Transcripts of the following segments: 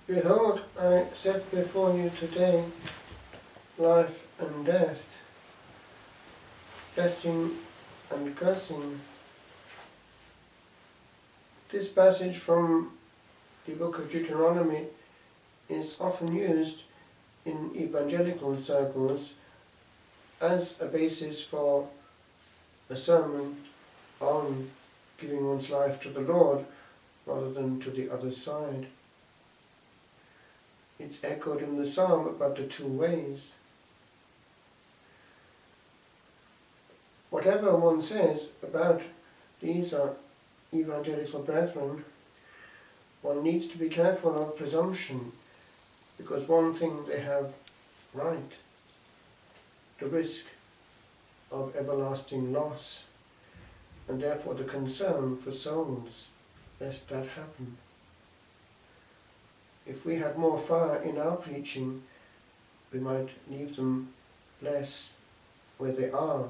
Behold, I set before you today life and death, blessing and cursing. This passage from the book of Deuteronomy is often used in evangelical circles as a basis for a sermon on giving one's life to the Lord rather than to the other side. It's echoed in the psalm about the two ways. Whatever one says about these evangelical brethren, one needs to be careful of presumption, because one thing they have right, the risk of everlasting loss, and therefore the concern for souls, lest that happen. If we had more fire in our preaching, we might leave them less where they are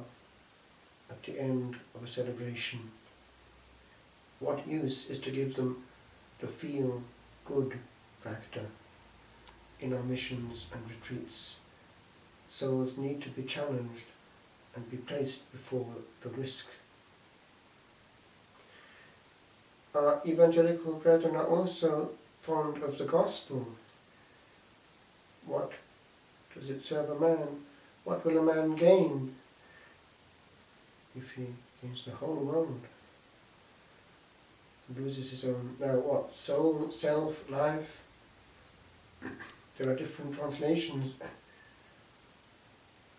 at the end of a celebration. What use is to give them the feel-good factor in our missions and retreats? Souls need to be challenged and be placed before the risk. Our evangelical brethren are also fond of the gospel. What does it serve a man? What will a man gain if he gains the whole world and loses his own, now what, soul, self, life? There are different translations.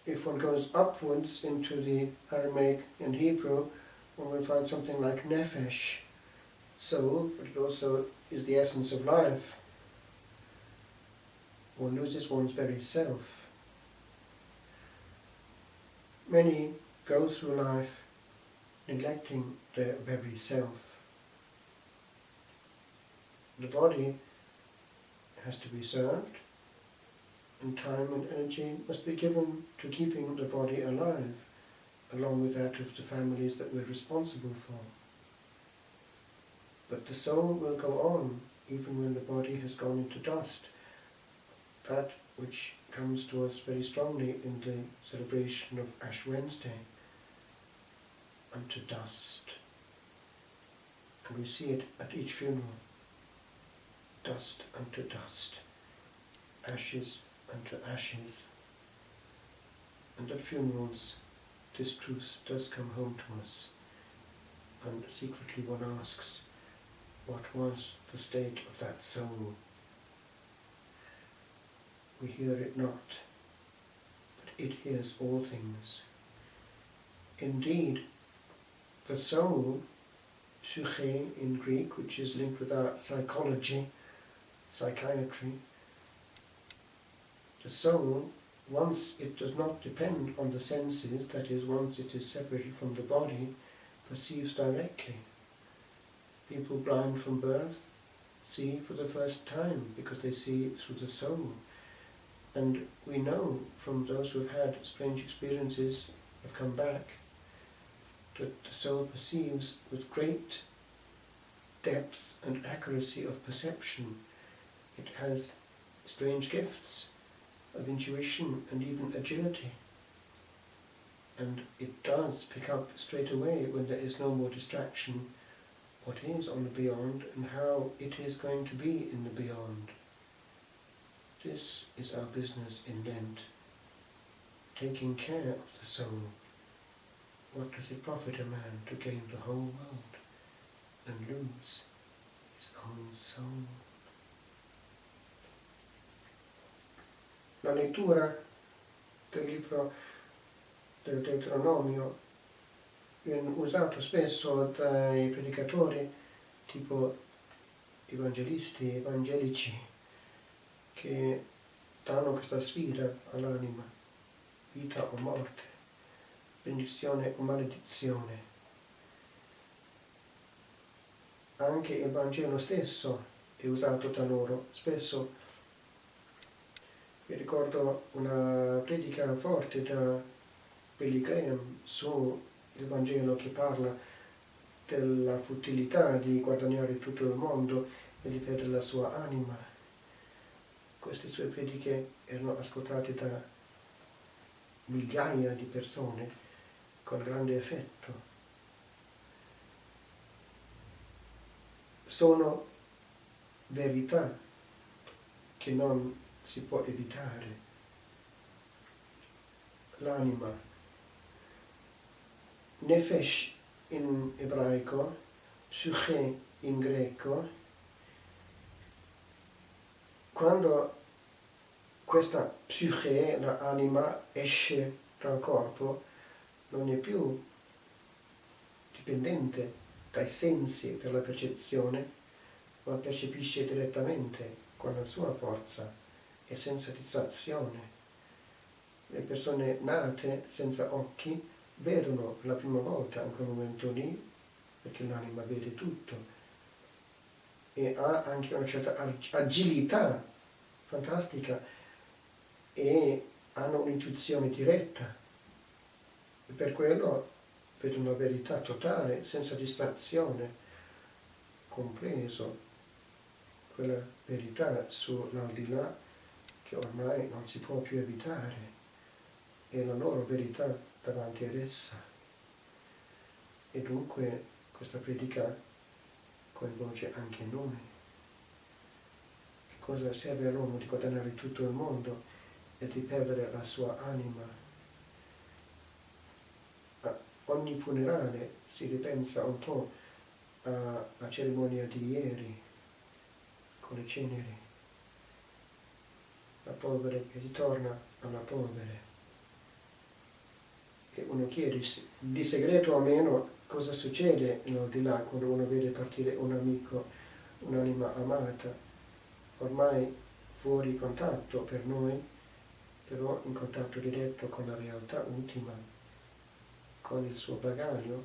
If one goes upwards into the Aramaic and Hebrew, one will find something like nephesh, soul, but it also is the essence of life. One loses one's very self. Many go through life neglecting their very self. The body has to be served, and time and energy must be given to keeping the body alive, along with that of the families that we're responsible for. But the soul will go on, even when the body has gone into dust. That which comes to us very strongly in the celebration of Ash Wednesday, unto dust. And we see it at each funeral. Dust unto dust, ashes unto ashes. And at funerals, this truth does come home to us. And secretly one asks, what was the state of that soul? We hear it not, but it hears all things. Indeed, the soul, psyche in Greek, which is linked with our psychology, psychiatry, the soul, once it does not depend on the senses, that is, once it is separated from the body, perceives directly. People blind from birth see for the first time because they see through the soul. And we know from those who have had strange experiences, have come back, that the soul perceives with great depth and accuracy of perception. It has strange gifts of intuition and even agility. And it does pick up straight away when there is no more distraction what is on the beyond and how it is going to be in the beyond. This is our business in Lent, taking care of the soul. What does it profit a man to gain the whole world and lose his own soul? La lettura del libro del Deuteronomio viene usato spesso dai predicatori, tipo evangelisti, evangelici, che danno questa sfida all'anima, vita o morte, benedizione o maledizione. Anche il Vangelo stesso è usato da loro. Spesso mi ricordo una predica forte da Billy Graham su il Vangelo che parla della futilità di guadagnare tutto il mondo e di perdere la sua anima. queste sue prediche erano ascoltate da migliaia di persone con grande effetto. Sono verità che non si può evitare. L'anima, nefesh in ebraico, psyche in greco, quando questa psyche, l'anima, esce dal corpo, non è più dipendente dai sensi per la percezione, ma percepisce direttamente con la sua forza e senza distrazione. Le persone nate senza occhi vedono per la prima volta in quel momento lì, perché l'anima vede tutto, e ha anche una certa agilità fantastica e hanno un'intuizione diretta, e per quello vedono la verità totale, senza distrazione, compreso quella verità sull'aldilà che ormai non si può più evitare, e la loro verità davanti ad essa. E dunque questa predica coinvolge anche noi. Che cosa serve all'uomo di guadagnare tutto il mondo e di perdere la sua anima? A ogni funerale si ripensa un po' alla cerimonia di ieri, con le ceneri. La polvere che ritorna alla polvere. E uno chiede di segreto almeno cosa succede di là quando uno vede partire un amico, un'anima amata, ormai fuori contatto per noi, però in contatto diretto con la realtà ultima, con il suo bagaglio,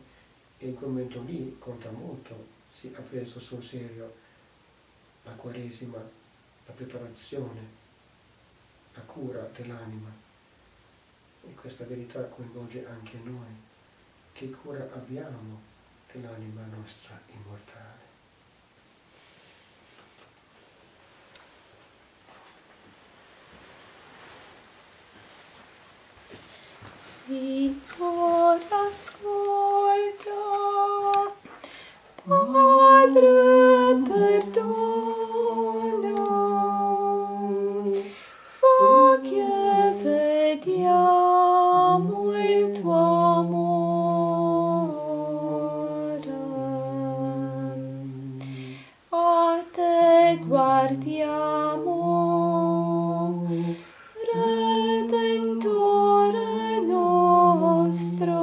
e in quel momento lì conta molto, si ha preso sul serio la Quaresima, la preparazione, la cura dell'anima. E questa verità coinvolge anche noi. Che cura abbiamo dell'anima nostra immortale? Signore, ascolta, Padre, perdona, fa che vediamo il tuo amore, a te guardiamo, Redentore nostro,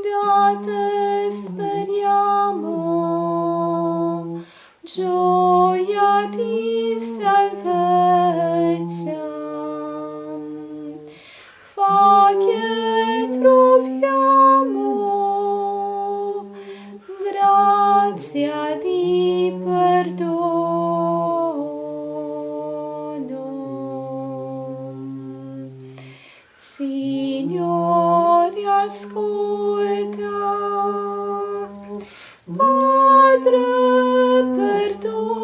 da te speriamo, gioia di salvezza, fa che troviamo grazia di perdono. Signore, ascolta, Padre, perdona,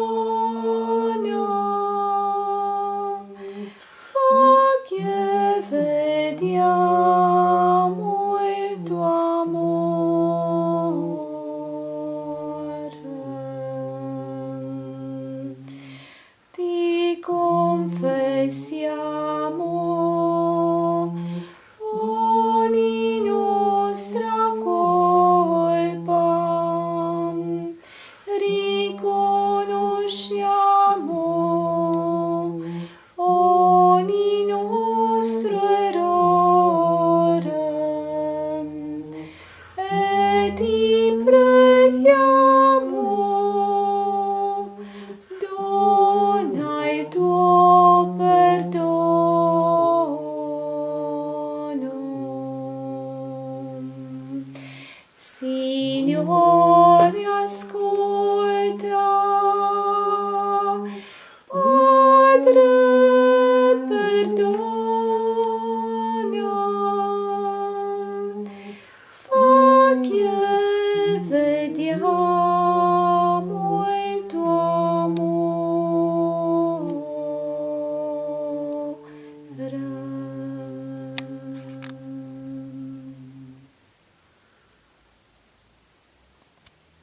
fa che vediamo il tuo amore. Ti confessiamo ogni nostra colpa, riconosciamo ogni nostro errore e ti preghiamo